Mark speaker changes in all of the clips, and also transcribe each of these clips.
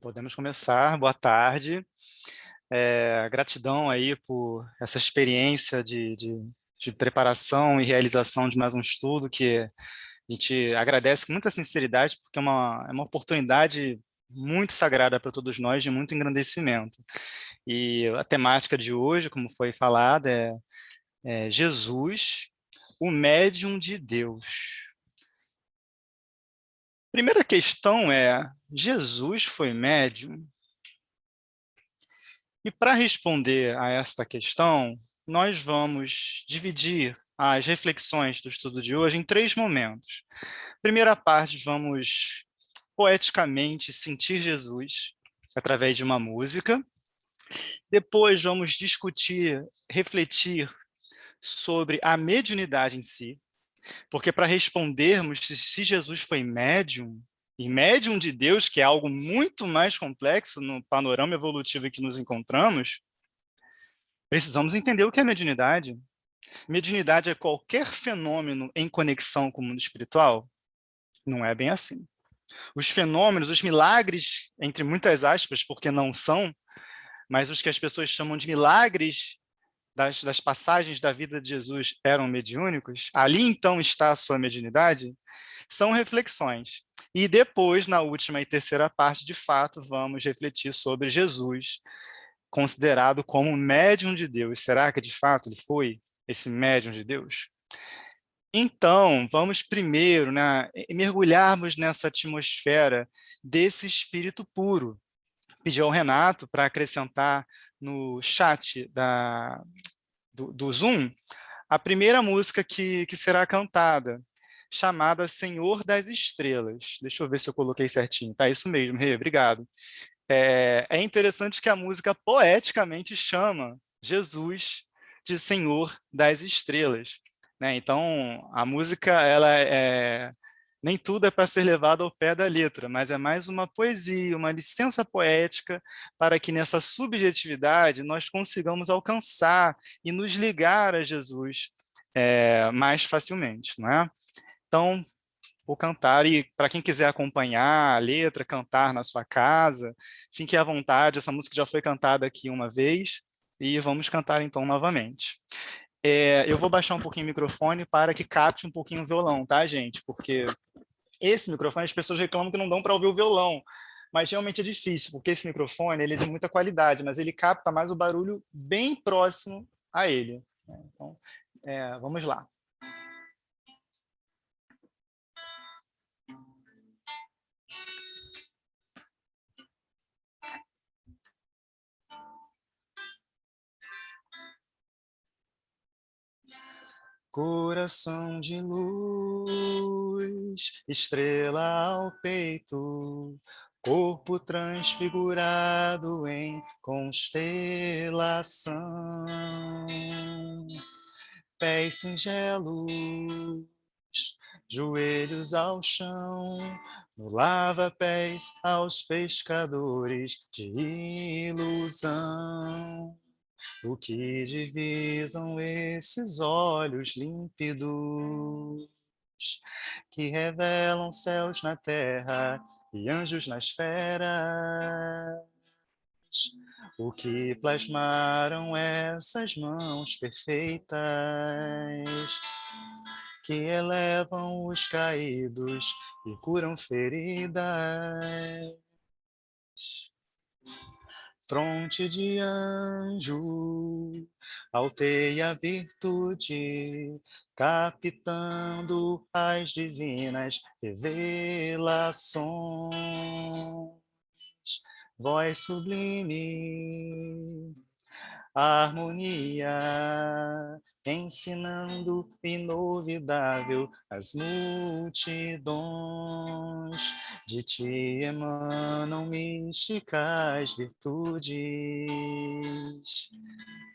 Speaker 1: Podemos começar. Boa tarde. Gratidão aí por essa experiência de preparação e realização de mais um estudo que a gente agradece com muita sinceridade, porque é uma oportunidade muito sagrada para todos nós, de muito engrandecimento. E a temática de hoje, como foi falado, é Jesus, o médium de Deus. Primeira questão é: Jesus foi médium? E para responder a esta questão, nós vamos dividir as reflexões do estudo de hoje em três momentos. Primeira parte, vamos poeticamente sentir Jesus através de uma música. Depois, vamos discutir, refletir sobre a mediunidade em si, porque para respondermos se Jesus foi médium, e médium de Deus, que é algo muito mais complexo no panorama evolutivo em que nos encontramos, precisamos entender o que é mediunidade. Mediunidade é qualquer fenômeno em conexão com o mundo espiritual? Não é bem assim. Os fenômenos, os milagres, entre muitas aspas, porque não são, mas os que as pessoas chamam de milagres das passagens da vida de Jesus eram mediúnicos, ali então está a sua mediunidade, são reflexões. E depois, na última e terceira parte, de fato, vamos refletir sobre Jesus, considerado como médium de Deus. Será que de fato ele foi esse médium de Deus? Então, vamos primeiro, né, mergulharmos nessa atmosfera desse espírito puro. Pedi ao Renato para acrescentar no chat do Zoom a primeira música que será cantada, chamada Senhor das Estrelas. Deixa eu ver se eu coloquei certinho. Tá, isso mesmo, Rê, obrigado. É interessante que a música poeticamente chama Jesus de Senhor das Estrelas, né? Então, a música, nem tudo é para ser levado ao pé da letra, mas é mais uma poesia, uma licença poética para que nessa subjetividade nós consigamos alcançar e nos ligar a Jesus mais facilmente, não é? Então, vou cantar, e para quem quiser acompanhar a letra, cantar na sua casa, fique à vontade, essa música já foi cantada aqui uma vez, e vamos cantar então novamente. Eu vou baixar um pouquinho o microfone para que capte um pouquinho o violão, tá, gente? Porque esse microfone, as pessoas reclamam que não dão para ouvir o violão, mas realmente é difícil, porque esse microfone ele é de muita qualidade, mas ele capta mais o barulho bem próximo a ele, né? Então, vamos lá. Coração de luz, estrela ao peito, corpo transfigurado em constelação, pés singelos, joelhos ao chão, no lava-pés aos pescadores de ilusão. O que divisam esses olhos límpidos, que revelam céus na terra e anjos nas esferas? O que plasmaram essas mãos perfeitas, que elevam os caídos e curam feridas? Fronte de anjo, alteia virtude, captando as divinas revelações. Voz sublime, harmonia, ensinando inovidável às multidões. De ti emanam místicas virtudes.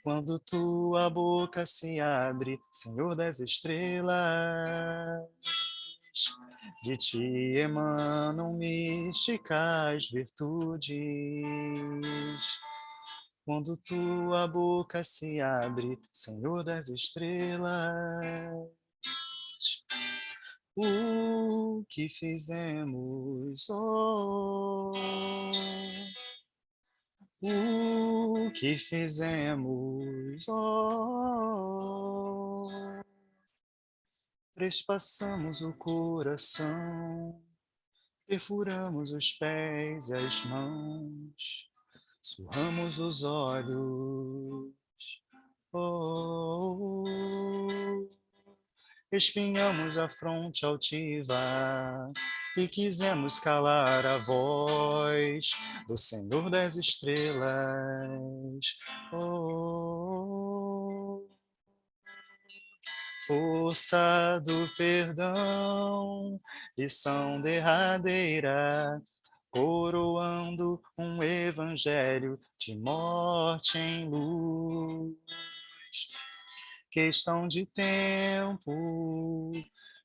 Speaker 1: Quando tua boca se abre, Senhor das estrelas, de ti emanam místicas virtudes. Quando tua boca se abre, Senhor das estrelas, o que fizemos, oh, o que fizemos, oh, trespassamos o coração, perfuramos os pés e as mãos, surramos os olhos, oh, espinhamos a fronte altiva e quisemos calar a voz do Senhor das Estrelas. Oh, força do perdão, lição derradeira, coroando um evangelho de morte em luz. Questão de tempo,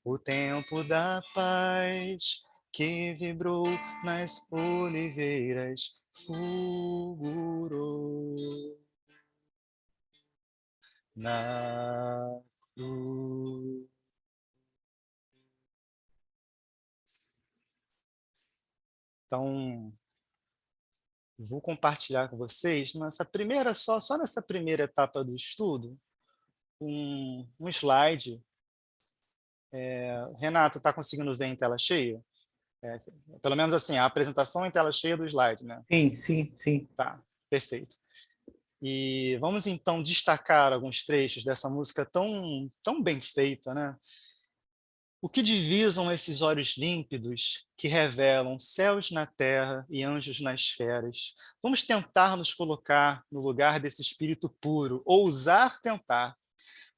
Speaker 1: o tempo da paz que vibrou nas oliveiras, fulgurou na cruz. Então, vou compartilhar com vocês nessa primeira só nessa primeira etapa do estudo, um slide. Renato, está conseguindo ver em tela cheia? Pelo menos assim, a apresentação em tela cheia do slide, né?
Speaker 2: Sim, sim, sim.
Speaker 1: Tá, perfeito. E vamos então destacar alguns trechos dessa música tão bem feita, né? O que divisam esses olhos límpidos que revelam céus na terra e anjos nas esferas? Vamos tentar nos colocar no lugar desse espírito puro, ousar tentar.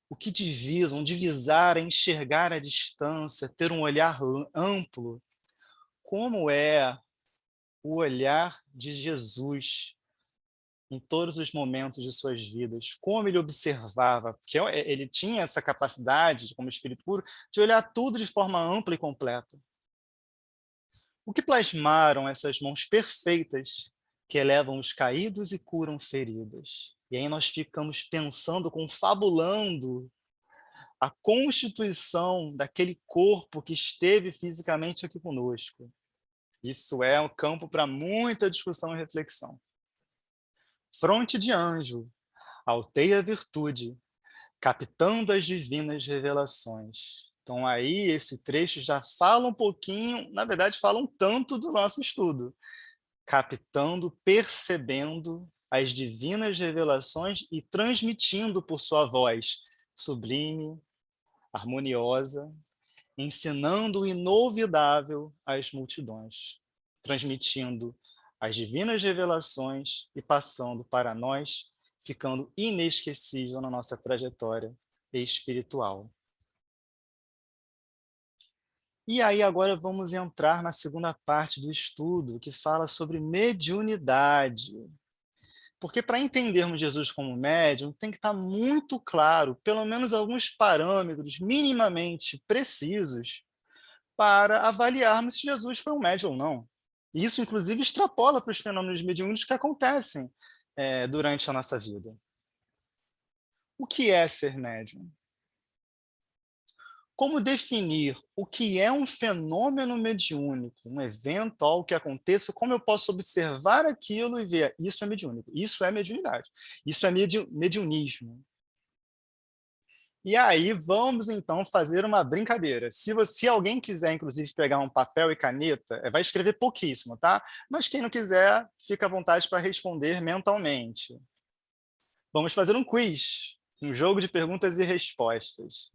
Speaker 1: O que divisam, divisar é enxergar a distância, ter um olhar amplo. Como é o olhar de Jesus em todos os momentos de suas vidas, como ele observava, porque ele tinha essa capacidade, como espírito puro, de olhar tudo de forma ampla e completa. O que plasmaram essas mãos perfeitas que elevam os caídos e curam feridas? E aí nós ficamos pensando, confabulando a constituição daquele corpo que esteve fisicamente aqui conosco. Isso é um campo para muita discussão e reflexão. Fronte de anjo, alteia virtude, captando as divinas revelações. Então aí esse trecho já fala um pouquinho, na verdade fala um tanto do nosso estudo. Captando, percebendo as divinas revelações e transmitindo por sua voz sublime, harmoniosa, ensinando o inovidável às multidões, transmitindo as divinas revelações e passando para nós, ficando inesquecível na nossa trajetória espiritual. E aí agora vamos entrar na segunda parte do estudo, que fala sobre mediunidade. Porque para entendermos Jesus como médium, tem que estar muito claro, pelo menos alguns parâmetros minimamente precisos, para avaliarmos se Jesus foi um médium ou não. E isso, inclusive, extrapola para os fenômenos mediúnicos que acontecem durante a nossa vida. O que é ser médium? Como definir o que é um fenômeno mediúnico, um evento, algo que aconteça, como eu posso observar aquilo e ver, isso é mediúnico, isso é mediunidade, isso é mediunismo. E aí vamos então fazer uma brincadeira. Se alguém quiser, inclusive, pegar um papel e caneta, vai escrever pouquíssimo, tá? Mas quem não quiser, fica à vontade para responder mentalmente. Vamos fazer um quiz, um jogo de perguntas e respostas.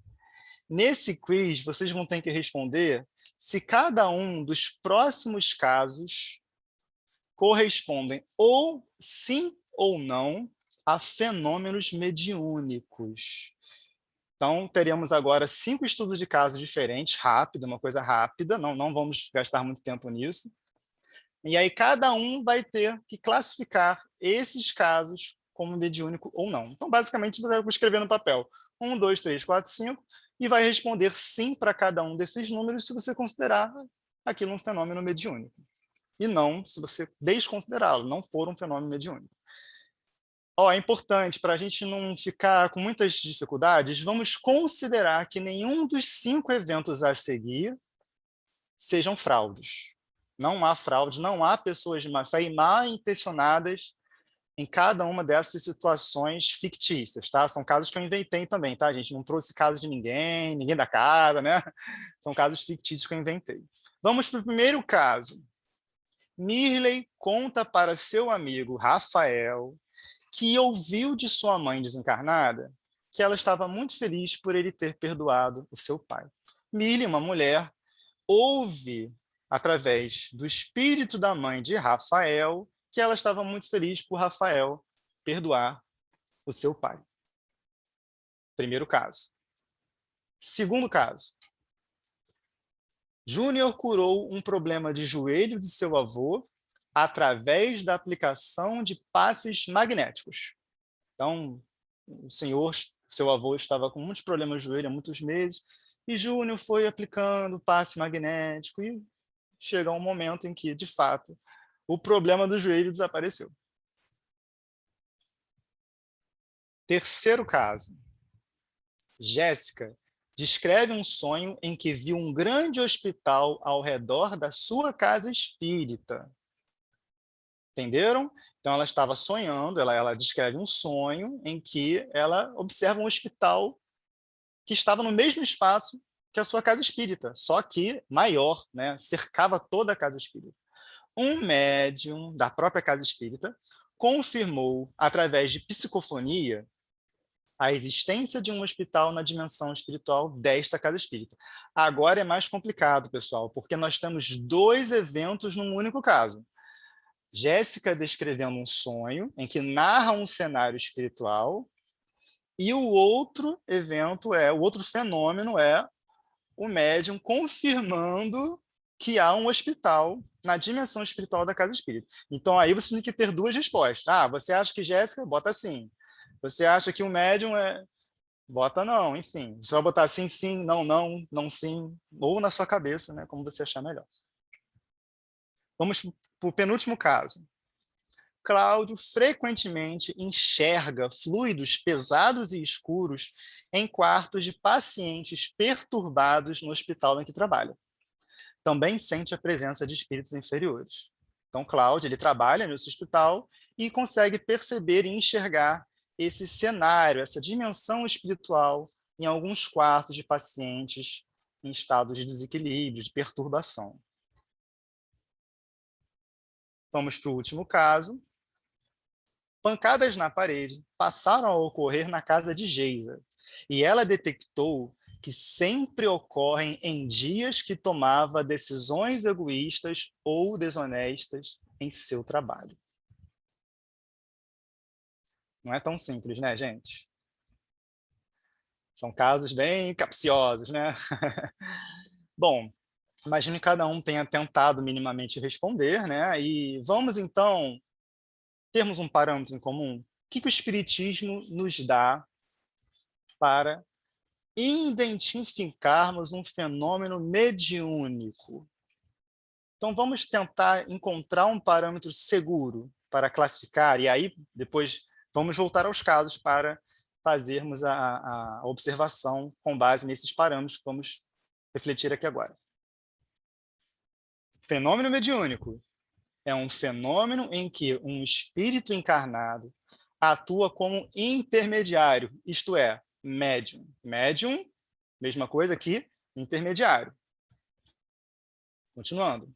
Speaker 1: Nesse quiz, vocês vão ter que responder se cada um dos próximos casos correspondem ou sim ou não a fenômenos mediúnicos. Então, teremos agora 5 estudos de casos diferentes, rápido, uma coisa rápida, não vamos gastar muito tempo nisso. E aí cada um vai ter que classificar esses casos como mediúnico ou não. Então, basicamente, você vai escrever no papel 1, 2, 3, 4, 5, e vai responder sim para cada um desses números se você considerar aquilo um fenômeno mediúnico. E não se você desconsiderá-lo, não for um fenômeno mediúnico. Ó, é importante, para a gente não ficar com muitas dificuldades, vamos considerar que nenhum dos 5 eventos a seguir sejam fraudes. Não há fraude, não há pessoas de má fé e mal intencionadas em cada uma dessas situações fictícias, tá? São casos que eu inventei também, tá, gente? Não trouxe casos de ninguém, ninguém da casa, né? São casos fictícios que eu inventei. Vamos para o primeiro caso. Mirley conta para seu amigo Rafael que ouviu de sua mãe desencarnada que ela estava muito feliz por ele ter perdoado o seu pai. Mirley, uma mulher, ouve através do espírito da mãe de Rafael que ela estava muito feliz por Rafael perdoar o seu pai. Primeiro caso. Segundo caso. Júnior curou um problema de joelho de seu avô através da aplicação de passes magnéticos. Então, o senhor, seu avô, estava com muitos problemas de joelho há muitos meses, e Júnior foi aplicando passe magnético, e chega um momento em que, de fato, o problema do joelho desapareceu. Terceiro caso. Jéssica descreve um sonho em que viu um grande hospital ao redor da sua casa espírita. Entenderam? Então, ela estava sonhando, ela descreve um sonho em que ela observa um hospital que estava no mesmo espaço que a sua casa espírita, só que maior, né? Cercava toda a casa espírita. Um médium da própria casa espírita confirmou, através de psicofonia, a existência de um hospital na dimensão espiritual desta casa espírita. Agora é mais complicado, pessoal, porque nós temos 2 eventos num único caso. Jéssica descrevendo um sonho em que narra um cenário espiritual, e o outro evento o outro fenômeno é o médium confirmando que há um hospital na dimensão espiritual da casa espírita. Então aí você tem que ter 2 respostas. Ah, você acha que Jéssica? Bota sim. Você acha que o médium é... Bota não, enfim. Você vai botar sim, sim, não, não, não, sim, ou na sua cabeça, né, como você achar melhor. Vamos para o penúltimo caso. Cláudio frequentemente enxerga fluidos pesados e escuros em quartos de pacientes perturbados no hospital em que trabalha. Também sente a presença de espíritos inferiores. Então, Cláudio, ele trabalha nesse hospital e consegue perceber e enxergar esse cenário, essa dimensão espiritual em alguns quartos de pacientes em estado de desequilíbrio, de perturbação. Vamos para o último caso. Pancadas na parede passaram a ocorrer na casa de Geisa, e ela detectou que sempre ocorrem em dias que tomava decisões egoístas ou desonestas em seu trabalho. Não é tão simples, né, gente? São casos bem capciosos, né? Bom, imagino que cada um tenha tentado minimamente responder, né? E vamos, então, termos um parâmetro em comum. O que o Espiritismo nos dá para identificarmos um fenômeno mediúnico? Então, vamos tentar encontrar um parâmetro seguro para classificar, e aí depois vamos voltar aos casos para fazermos a observação com base nesses parâmetros que vamos refletir aqui agora. Fenômeno mediúnico é um fenômeno em que um espírito encarnado atua como intermediário, isto é, médium. Médium, mesma coisa que intermediário. Continuando.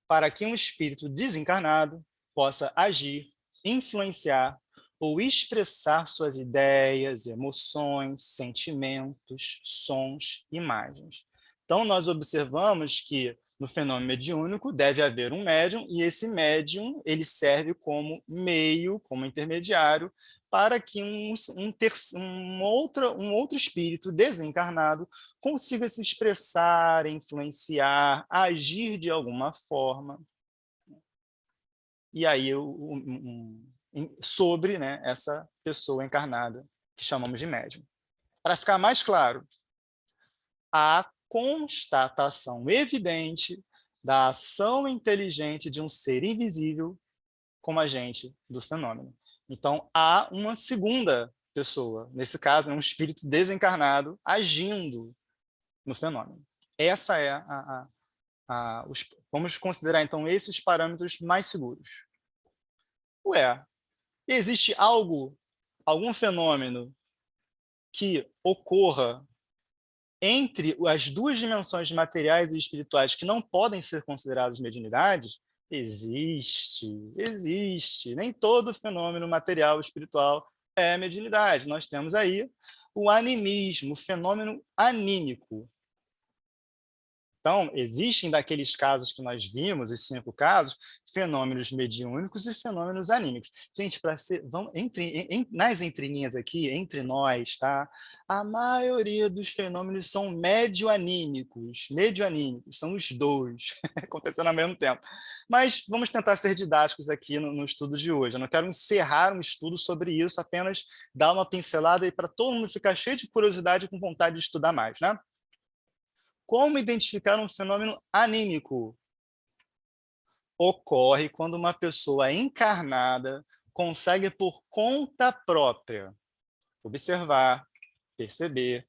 Speaker 1: Para que um espírito desencarnado possa agir, influenciar ou expressar suas ideias, emoções, sentimentos, sons, imagens. Então, nós observamos que no fenômeno mediúnico deve haver um médium, e esse médium ele serve como meio, como intermediário, para que um outro espírito desencarnado consiga se expressar, influenciar, agir de alguma forma. E aí, sobre, né, essa pessoa encarnada que chamamos de médium. Para ficar mais claro, a constatação evidente da ação inteligente de um ser invisível como agente do fenômeno. Então, há uma segunda pessoa, nesse caso, um espírito desencarnado agindo no fenômeno. Essa é vamos considerar, então, esses parâmetros mais seguros. Ué, existe algum fenômeno que ocorra entre as duas dimensões materiais e espirituais que não podem ser consideradas mediunidades? Existe. Nem todo fenômeno material e espiritual é mediunidade. Nós temos aí o animismo, o fenômeno anímico. Então, existem daqueles casos que nós vimos, os 5 casos, fenômenos mediúnicos e fenômenos anímicos. Gente, vamos, nas entrelinhas aqui, entre nós, tá? A maioria dos fenômenos são medioanímicos, são os dois, acontecendo ao mesmo tempo. Mas vamos tentar ser didáticos aqui no estudo de hoje. Eu não quero encerrar um estudo sobre isso, apenas dar uma pincelada aí para todo mundo ficar cheio de curiosidade e com vontade de estudar mais, né? Como identificar um fenômeno anímico? Ocorre quando uma pessoa encarnada consegue, por conta própria, observar, perceber,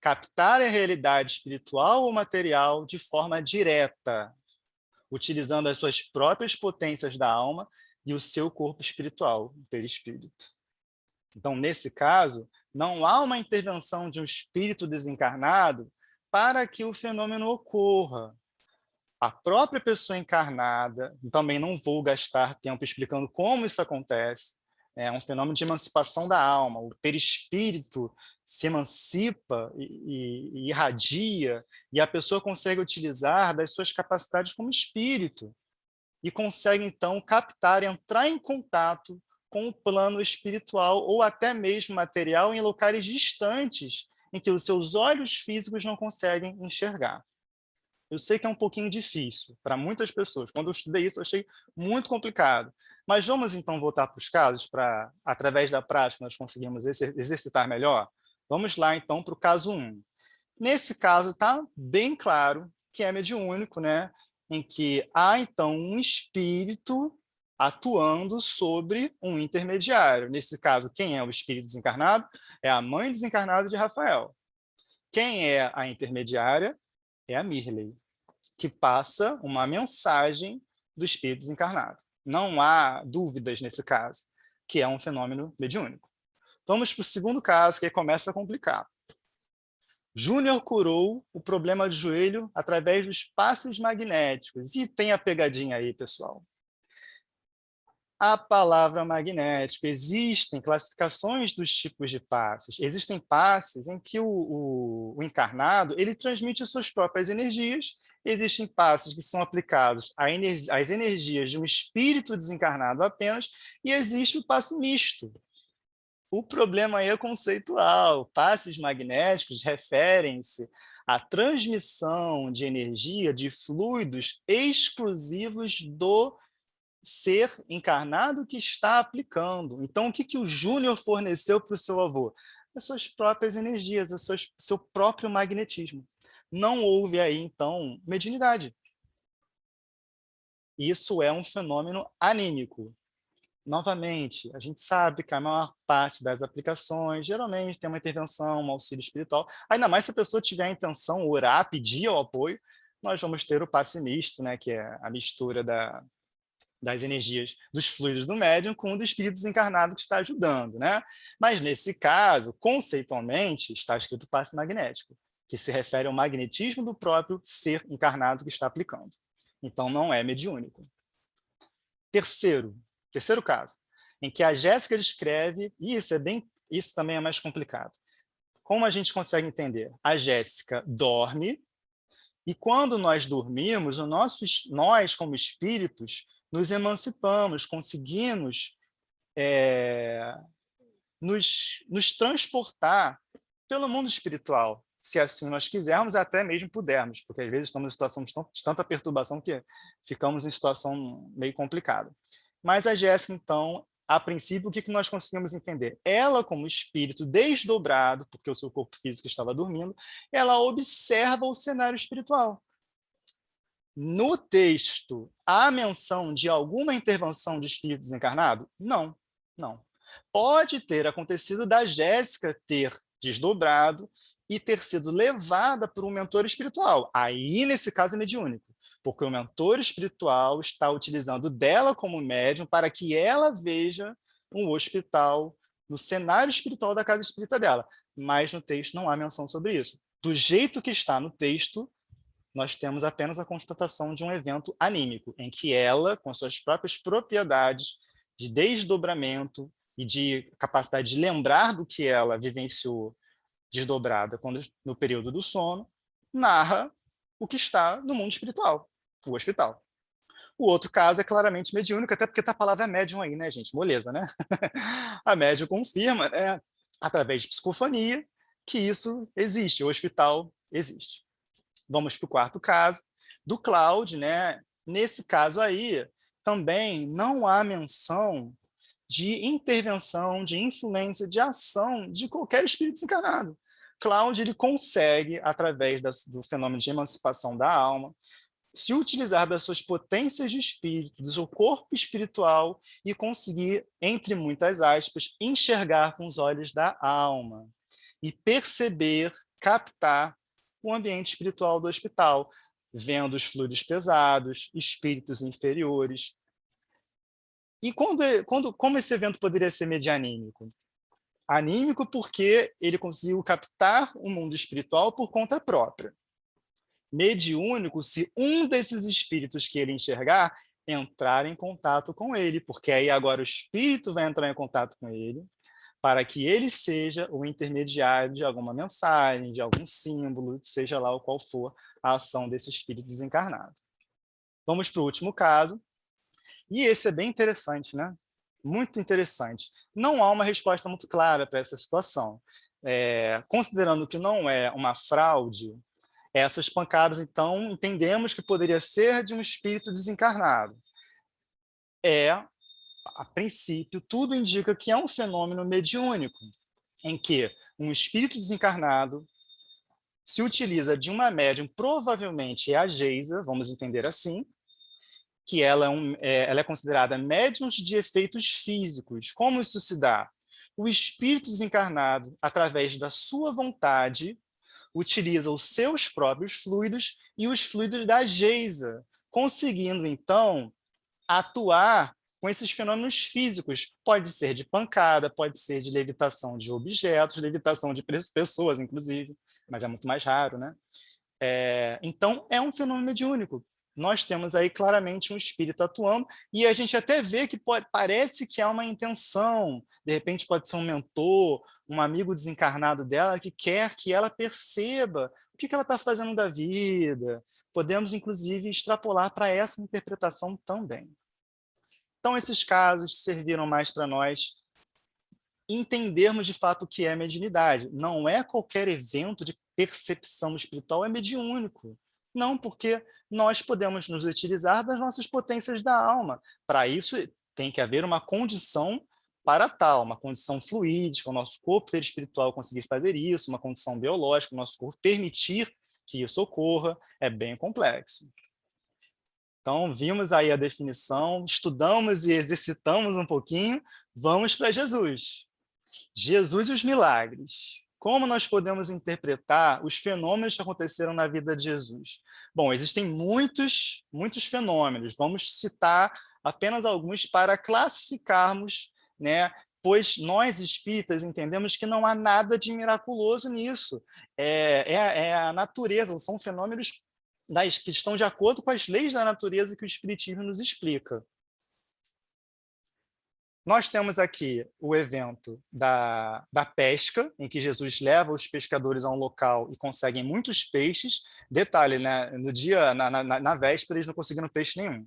Speaker 1: captar a realidade espiritual ou material de forma direta, utilizando as suas próprias potências da alma e o seu corpo espiritual, o perispírito. Então, nesse caso, não há uma intervenção de um espírito desencarnado para que o fenômeno ocorra. A própria pessoa encarnada, também não vou gastar tempo explicando como isso acontece, é um fenômeno de emancipação da alma, o perispírito se emancipa e irradia, e a pessoa consegue utilizar das suas capacidades como espírito, e consegue, então, captar, entrar em contato com o plano espiritual, ou até mesmo material, em locais distantes, em que os seus olhos físicos não conseguem enxergar. Eu sei que é um pouquinho difícil para muitas pessoas. Quando eu estudei isso, eu achei muito complicado. Mas vamos, então, voltar para os casos, para, através da prática, nós conseguimos exercitar melhor? Vamos lá, então, para o caso 1. Nesse caso, está bem claro que é mediúnico, né? Em que há, então, um espírito atuando sobre um intermediário. Nesse caso, quem é o espírito desencarnado? É a mãe desencarnada de Rafael. Quem é a intermediária? É a Mirley, que passa uma mensagem do espírito desencarnado. Não há dúvidas nesse caso, que é um fenômeno mediúnico. Vamos para o segundo caso, que aí começa a complicar. Júnior curou o problema de joelho através dos passes magnéticos. E tem a pegadinha aí, pessoal. A palavra magnético, existem classificações dos tipos de passes. Existem passes em que o encarnado ele transmite as suas próprias energias. Existem passes que são aplicados às energias de um espírito desencarnado apenas, e existe o passe misto. O problema aí é conceitual. Passes magnéticos referem-se à transmissão de energia de fluidos exclusivos do ser encarnado que está aplicando. Então, o que o Júnior forneceu para o seu avô? As suas próprias energias, seu próprio magnetismo. Não houve aí, então, mediunidade. Isso é um fenômeno anímico. Novamente, a gente sabe que a maior parte das aplicações geralmente tem uma intervenção, um auxílio espiritual. Ainda mais se a pessoa tiver a intenção, orar, pedir o apoio, nós vamos ter o passe misto, né, que é a mistura das energias dos fluidos do médium com o do espírito desencarnado que está ajudando, né? Mas nesse caso, conceitualmente, está escrito passe magnético, que se refere ao magnetismo do próprio ser encarnado que está aplicando. Então, não é mediúnico. Terceiro caso, em que a Jéssica descreve, e isso também é mais complicado. Como a gente consegue entender? A Jéssica dorme, e quando nós dormimos, nós, como espíritos, nos emancipamos, conseguimos nos transportar pelo mundo espiritual, se assim nós quisermos, até mesmo pudermos, porque às vezes estamos em situação de tanta perturbação que ficamos em situação meio complicada. Mas a Jéssica, então, a princípio, o que nós conseguimos entender? Ela, como espírito desdobrado, porque o seu corpo físico estava dormindo, ela observa o cenário espiritual. No texto, há menção de alguma intervenção de espírito desencarnado? Não, não. Pode ter acontecido da Jéssica ter desdobrado e ter sido levada por um mentor espiritual. Aí, nesse caso, é mediúnico, porque o mentor espiritual está utilizando dela como médium para que ela veja um hospital no cenário espiritual da casa espírita dela. Mas no texto não há menção sobre isso. Do jeito que está no texto, nós temos apenas a constatação de um evento anímico, em que ela, com suas próprias propriedades de desdobramento e de capacidade de lembrar do que ela vivenciou desdobrada no período do sono, narra o que está no mundo espiritual, o hospital. O outro caso é claramente mediúnico, até porque tá a palavra médium aí, né, gente? Moleza, né? A médium confirma, né, através de psicofonia, que isso existe, o hospital existe. Vamos para o quarto caso, do Cláudio, né? Nesse caso aí, também não há menção de intervenção, de influência, de ação de qualquer espírito desencarnado. Cláudio ele consegue, através do fenômeno de emancipação da alma, se utilizar das suas potências de espírito, do seu corpo espiritual e conseguir, entre muitas aspas, enxergar com os olhos da alma e perceber, captar o ambiente espiritual do hospital, vendo os fluidos pesados, espíritos inferiores. E como esse evento poderia ser medianímico? Anímico porque ele conseguiu captar o mundo espiritual por conta própria. Mediúnico se um desses espíritos que ele enxergar entrar em contato com ele, porque aí agora o espírito vai entrar em contato com ele, para que ele seja o intermediário de alguma mensagem, de algum símbolo, seja lá o qual for a ação desse espírito desencarnado. Vamos para o último caso, e esse é bem interessante, né? Muito interessante. Não há uma resposta muito clara para essa situação. Considerando que não é uma fraude, essas pancadas, então, entendemos que poderia ser de um espírito desencarnado. A princípio, tudo indica que é um fenômeno mediúnico, em que um espírito desencarnado se utiliza de uma médium, provavelmente é a Geisa, vamos entender assim, que ela é considerada médium de efeitos físicos. Como isso se dá? O espírito desencarnado, através da sua vontade, utiliza os seus próprios fluidos e os fluidos da Geisa, conseguindo, então, atuar com esses fenômenos físicos. Pode ser de pancada, pode ser de levitação de objetos, levitação de pessoas, inclusive, mas é muito mais raro, né? Então, é um fenômeno mediúnico. Nós temos aí claramente um espírito atuando e a gente até vê que parece que há uma intenção, de repente pode ser um mentor, um amigo desencarnado dela que quer que ela perceba o que ela está fazendo da vida. Podemos, inclusive, extrapolar para essa interpretação também. Então, esses casos serviram mais para nós entendermos de fato o que é mediunidade. Não é qualquer evento de percepção espiritual é mediúnico. Não, porque nós podemos nos utilizar das nossas potências da alma. Para isso, tem que haver uma condição para tal, uma condição fluídica, o nosso corpo espiritual conseguir fazer isso, uma condição biológica, o nosso corpo permitir que isso ocorra, é bem complexo. Então, vimos aí a definição, estudamos e exercitamos um pouquinho, vamos para Jesus. Jesus e os milagres. Como nós podemos interpretar os fenômenos que aconteceram na vida de Jesus? Bom, existem muitos fenômenos. Vamos citar apenas alguns para classificarmos, né? Pois nós espíritas entendemos que não há nada de miraculoso nisso. É a natureza, são fenômenos que estão de acordo com as leis da natureza que o Espiritismo nos explica. Nós temos aqui o evento da pesca, em que Jesus leva os pescadores a um local e conseguem muitos peixes. Detalhe, né? No dia, na véspera, eles não conseguiram peixe nenhum.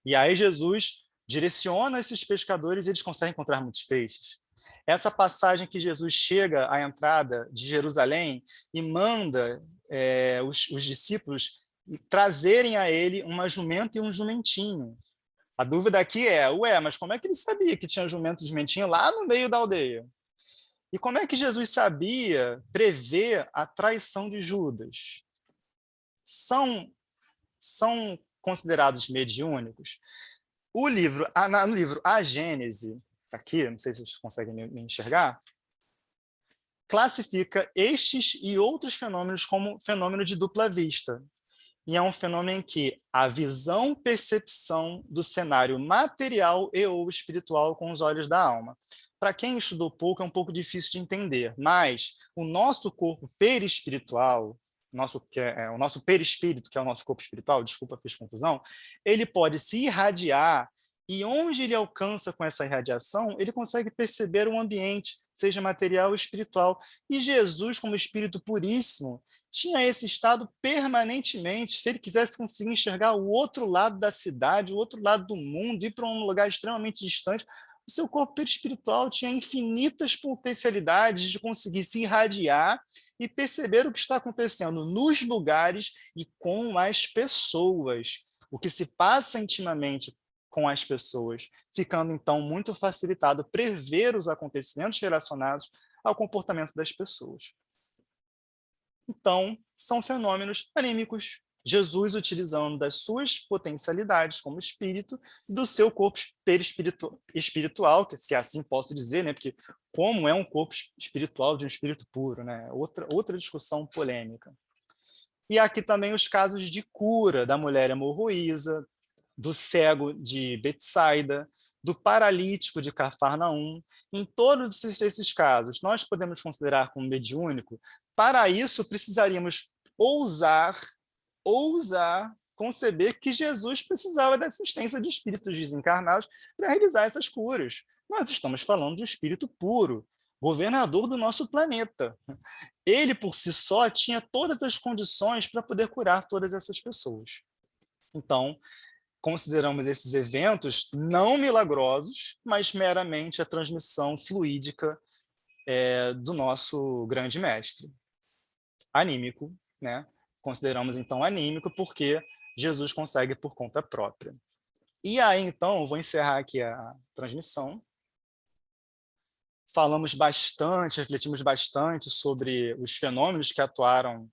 Speaker 1: E aí Jesus direciona esses pescadores e eles conseguem encontrar muitos peixes. Essa passagem que Jesus chega à entrada de Jerusalém e manda os discípulos trazerem a ele uma jumenta e um jumentinho. A dúvida aqui mas como é que ele sabia que tinha jumento e jumentinho lá no meio da aldeia? E como é que Jesus sabia prever a traição de Judas? São considerados mediúnicos? No livro A Gênese, aqui, não sei se vocês conseguem me enxergar, classifica estes e outros fenômenos como fenômeno de dupla vista. E é um fenômeno em que a visão, percepção do cenário material e ou espiritual com os olhos da alma. Para quem estudou pouco, é um pouco difícil de entender, mas o nosso corpo perispiritual, o nosso perispírito, que é o nosso corpo espiritual, desculpa, fiz confusão, ele pode se irradiar, e onde ele alcança com essa irradiação, ele consegue perceber o ambiente, seja material ou espiritual. E Jesus, como Espírito puríssimo, tinha esse estado permanentemente. Se ele quisesse conseguir enxergar o outro lado da cidade, o outro lado do mundo, ir para um lugar extremamente distante, o seu corpo perispiritual tinha infinitas potencialidades de conseguir se irradiar e perceber o que está acontecendo nos lugares e com as pessoas, o que se passa intimamente com as pessoas, ficando então muito facilitado prever os acontecimentos relacionados ao comportamento das pessoas. Então, são fenômenos anímicos. Jesus utilizando das suas potencialidades como espírito, do seu corpo espiritual, que se assim posso dizer, né? Porque como é um corpo espiritual de um espírito puro, né? Outra discussão polêmica. E aqui também os casos de cura da mulher hemorroísa, do cego de Betsaida, do paralítico de Cafarnaum. Em todos esses casos, nós podemos considerar como mediúnico. Para isso, precisaríamos ousar conceber que Jesus precisava da assistência de espíritos desencarnados para realizar essas curas. Nós estamos falando de um espírito puro, governador do nosso planeta. Ele, por si só, tinha todas as condições para poder curar todas essas pessoas. Então, consideramos esses eventos não milagrosos, mas meramente a transmissão fluídica do nosso grande mestre. Anímico, né? Consideramos então anímico porque Jesus consegue por conta própria. E aí, então, eu vou encerrar aqui a transmissão. Falamos bastante, refletimos bastante sobre os fenômenos que atuaram.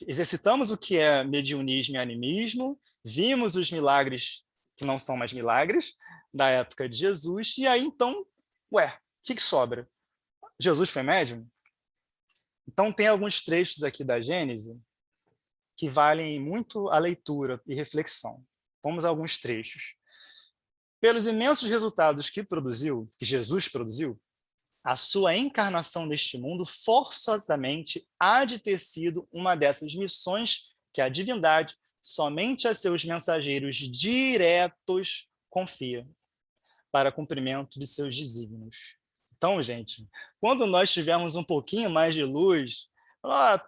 Speaker 1: Exercitamos o que é mediunismo e animismo, vimos os milagres que não são mais milagres da época de Jesus, e aí então, o que sobra? Jesus foi médium? Então tem alguns trechos aqui da Gênese que valem muito a leitura e reflexão. Vamos a alguns trechos. Pelos imensos resultados que Jesus produziu, a sua encarnação neste mundo forçosamente há de ter sido uma dessas missões que a divindade, somente a seus mensageiros diretos, confia, para cumprimento de seus desígnios. Então, gente, quando nós tivermos um pouquinho mais de luz,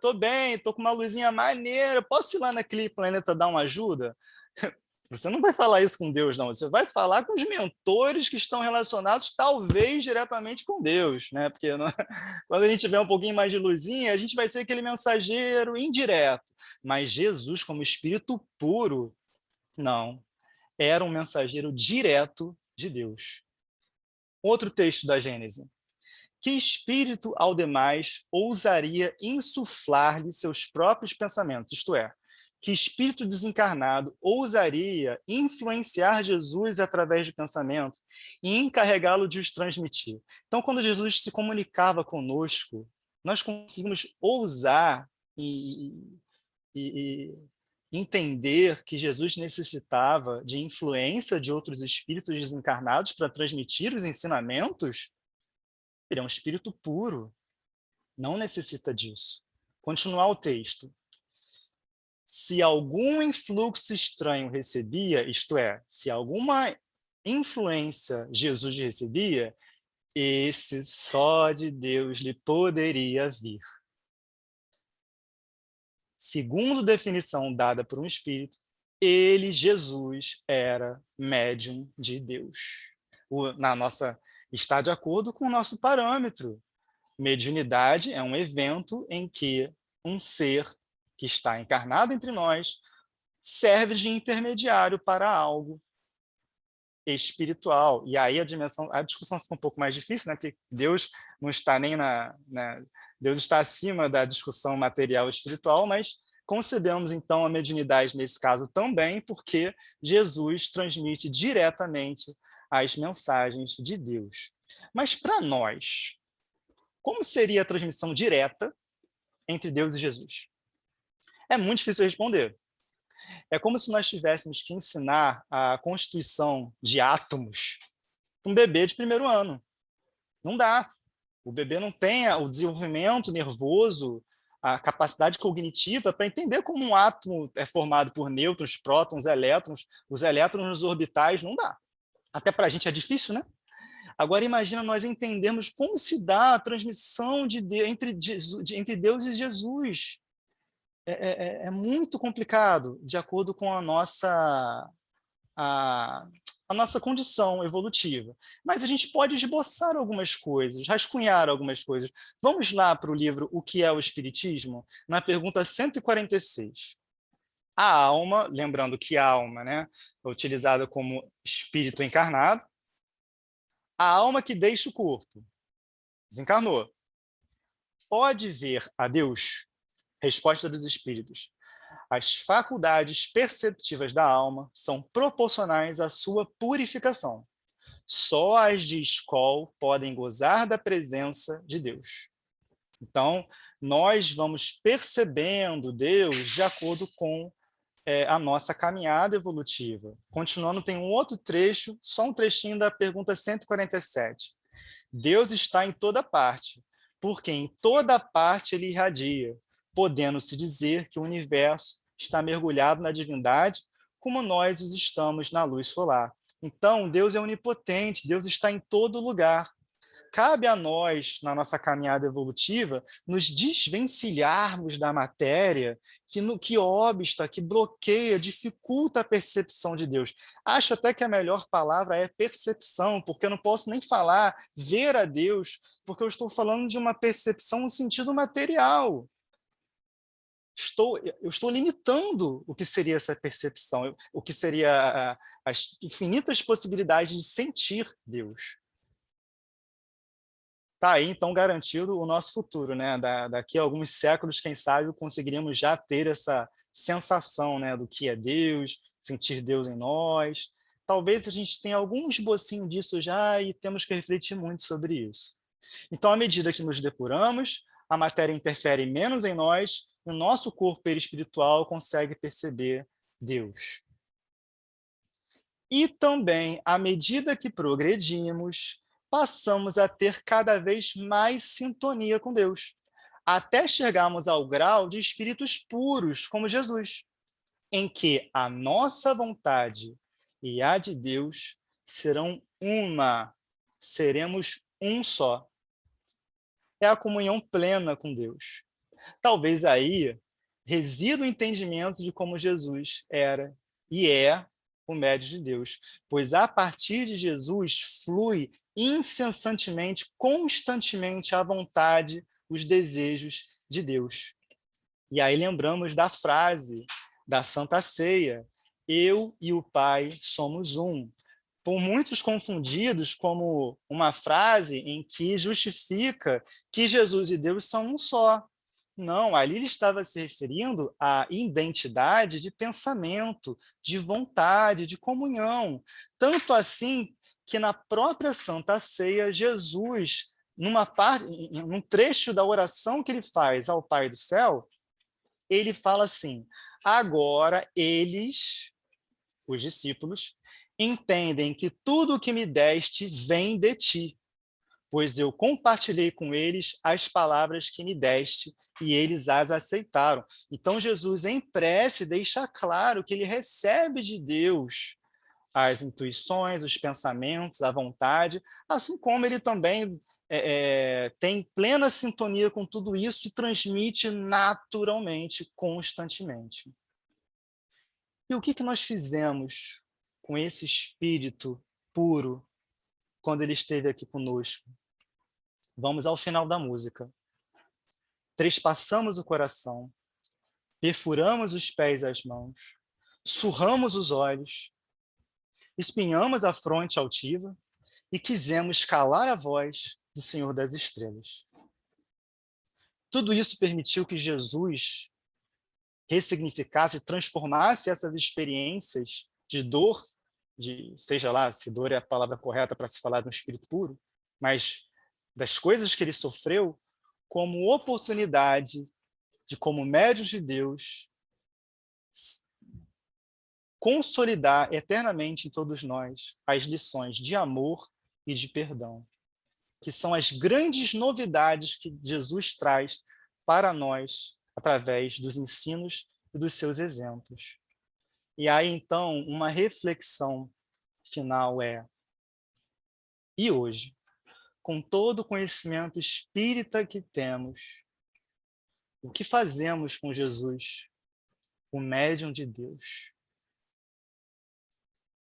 Speaker 1: tô bem, tô com uma luzinha maneira, posso ir lá naquele planeta dar uma ajuda? Você não vai falar isso com Deus, não. Você vai falar com os mentores que estão relacionados, talvez, diretamente com Deus, né? Porque quando a gente tiver um pouquinho mais de luzinha, a gente vai ser aquele mensageiro indireto. Mas Jesus, como Espírito puro, não. Era um mensageiro direto de Deus. Outro texto da Gênese. Que espírito, ao demais, ousaria insuflar-lhe seus próprios pensamentos, isto é, que espírito desencarnado ousaria influenciar Jesus através de pensamento e encarregá-lo de os transmitir. Então, quando Jesus se comunicava conosco, nós conseguimos ousar e entender que Jesus necessitava de influência de outros espíritos desencarnados para transmitir os ensinamentos. Ele é um espírito puro, não necessita disso. Continuar o texto. Se algum influxo estranho recebia, isto é, se alguma influência Jesus recebia, esse só de Deus lhe poderia vir. Segundo definição dada por um espírito, ele, Jesus, era médium de Deus. Está de acordo com o nosso parâmetro. Mediunidade é um evento em que um ser que está encarnado entre nós serve de intermediário para algo espiritual. E aí a discussão fica um pouco mais difícil, né? Porque Deus não está nem Deus está acima da discussão material e espiritual, mas concebemos então a mediunidade nesse caso também, porque Jesus transmite diretamente as mensagens de Deus. Mas para nós, como seria a transmissão direta entre Deus e Jesus? É muito difícil responder. É como se nós tivéssemos que ensinar a constituição de átomos para um bebê de primeiro ano. Não dá. O bebê não tem o desenvolvimento nervoso, a capacidade cognitiva para entender como um átomo é formado por nêutrons, prótons, elétrons. Os elétrons nos orbitais não dá. Até para a gente é difícil, né? Agora imagina nós entendermos como se dá a transmissão entre Deus e Jesus. É muito complicado, de acordo com a, a nossa condição evolutiva. Mas a gente pode esboçar algumas coisas, rascunhar algumas coisas. Vamos lá para o livro O que é o Espiritismo? Na pergunta 146. A alma, lembrando que a alma, né, é utilizada como espírito encarnado, a alma que deixa o corpo, desencarnou, pode ver a Deus? Resposta dos espíritos. As faculdades perceptivas da alma são proporcionais à sua purificação. Só as de escol podem gozar da presença de Deus. Então, nós vamos percebendo Deus de acordo com a nossa caminhada evolutiva. Continuando, tem um outro trecho, só um trechinho da pergunta 147. Deus está em toda parte, porque em toda parte ele irradia, podendo-se dizer que o universo está mergulhado na divindade, como nós os estamos na luz solar. Então, Deus é onipotente, Deus está em todo lugar. Cabe a nós, na nossa caminhada evolutiva, nos desvencilharmos da matéria que obsta, que bloqueia, dificulta a percepção de Deus. Acho até que a melhor palavra é percepção, porque eu não posso nem falar ver a Deus, porque eu estou falando de uma percepção no sentido material. Eu estou limitando o que seria essa percepção, o que seria as infinitas possibilidades de sentir Deus. Tá aí, então, garantido o nosso futuro, né? Daqui a alguns séculos, quem sabe, conseguiríamos já ter essa sensação, né, do que é Deus, sentir Deus em nós. Talvez a gente tenha algum esbocinho disso já e temos que refletir muito sobre isso. Então, à medida que nos depuramos, a matéria interfere menos em nós e o nosso corpo perispiritual consegue perceber Deus. E também, à medida que progredimos, passamos a ter cada vez mais sintonia com Deus, até chegarmos ao grau de espíritos puros, como Jesus, em que a nossa vontade e a de Deus serão uma, seremos um só. É a comunhão plena com Deus. Talvez aí resida o entendimento de como Jesus era e é o médio de Deus, pois a partir de Jesus flui incessantemente, constantemente a vontade, os desejos de Deus. E aí lembramos da frase da Santa Ceia: eu e o Pai somos um. Por muitos confundidos como uma frase em que justifica que Jesus e Deus são um só. Não, ali ele estava se referindo à identidade de pensamento, de vontade, de comunhão. Tanto assim que na própria Santa Ceia, Jesus, num trecho da oração que ele faz ao Pai do Céu, ele fala assim: agora eles, os discípulos, entendem que tudo o que me deste vem de ti, pois eu compartilhei com eles as palavras que me deste e eles as aceitaram. Então, Jesus, em prece, deixa claro que ele recebe de Deus as intuições, os pensamentos, a vontade, assim como ele também tem plena sintonia com tudo isso e transmite naturalmente, constantemente. E o que nós fizemos com esse espírito puro quando ele esteve aqui conosco? Vamos ao final da música. Trespassamos o coração, perfuramos os pés e as mãos, surramos os olhos, espinhamos a fronte altiva e quisemos calar a voz do Senhor das Estrelas. Tudo isso permitiu que Jesus ressignificasse, transformasse essas experiências de dor seja lá se dor é a palavra correta para se falar no espírito puro, mas das coisas que ele sofreu, como oportunidade de, como médios de Deus, consolidar eternamente em todos nós as lições de amor e de perdão, que são as grandes novidades que Jesus traz para nós através dos ensinos e dos seus exemplos. E aí, então, uma reflexão final é: e hoje, com todo o conhecimento espírita que temos, o que fazemos com Jesus, o médium de Deus?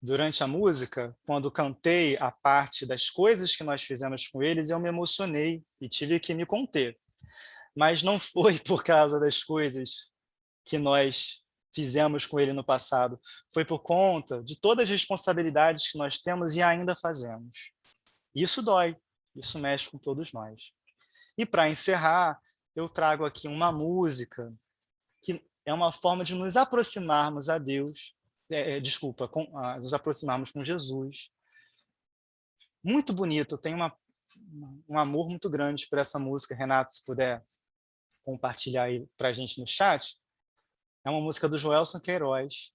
Speaker 1: Durante a música, quando cantei a parte das coisas que nós fizemos com eles, eu me emocionei e tive que me conter. Mas não foi por causa das coisas que nós fizemos com ele no passado. Foi por conta de todas as responsabilidades que nós temos e ainda fazemos. Isso dói, isso mexe com todos nós. E para encerrar, eu trago aqui uma música que é uma forma de nos aproximarmos a Deus, nos aproximarmos com Jesus. Muito bonito, eu tenho um amor muito grande por essa música. Renato, se puder compartilhar aí para a gente no chat. É uma música do Joelson Queiroz,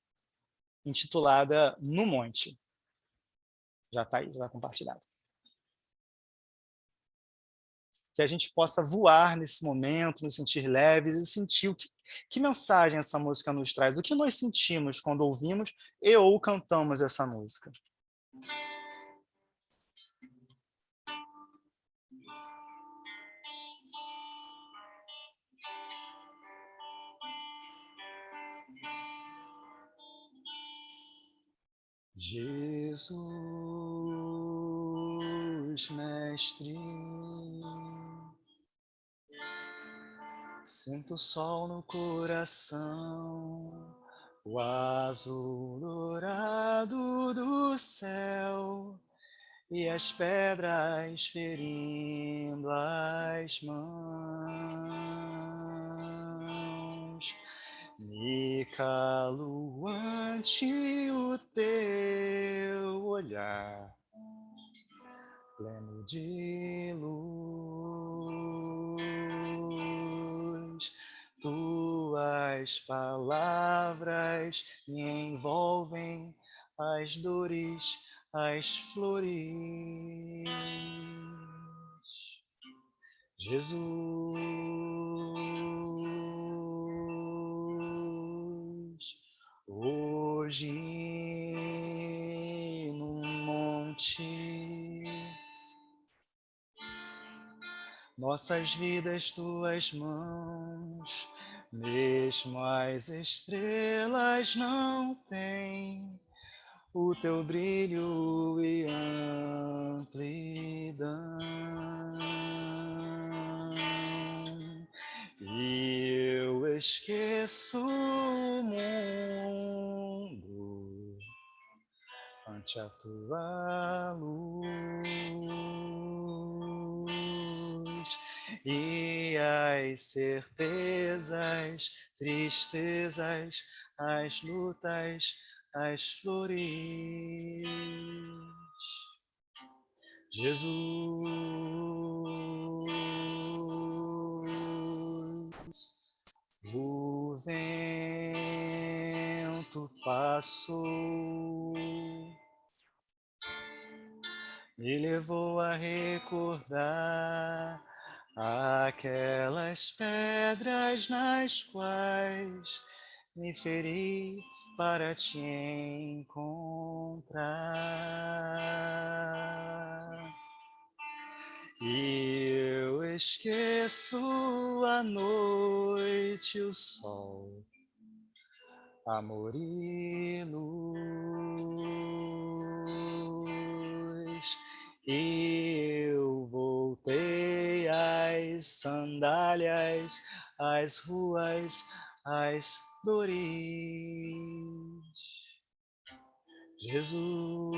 Speaker 1: intitulada No Monte. Já está aí, já está compartilhado. Que a gente possa voar nesse momento, nos sentir leves e sentir que mensagem essa música nos traz, o que nós sentimos quando ouvimos e ou cantamos essa música. Jesus, Mestre, sinto o sol no coração, o azul dourado do céu e as pedras ferindo as mãos. Me calo ante o teu olhar, pleno de luz. Tuas palavras me envolvem, as dores, as flores. Jesus, hoje no monte, nossas vidas tuas mãos, mesmo as estrelas não têm o teu brilho e amplidão. E eu esqueço o mundo ante a tua luz e as certezas, tristezas, as lutas, as flores. Jesus, o vento passou, me levou a recordar aquelas pedras nas quais me feri para te encontrar. E eu esqueço a noite, o sol, amor e luz. E eu voltei às sandálias, às ruas, às dores. Jesus,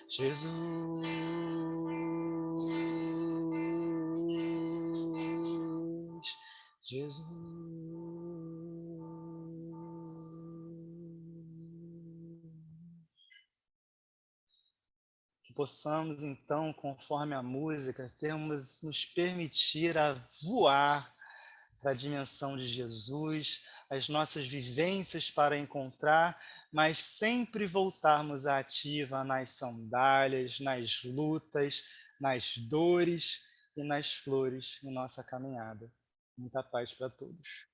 Speaker 1: Jesus, Jesus. possamos, então, conforme a música, termos nos permitir a voar para a dimensão de Jesus, as nossas vivências para encontrar, mas sempre voltarmos à ativa nas sandálias, nas lutas, nas dores e nas flores em nossa caminhada. Muita paz para todos.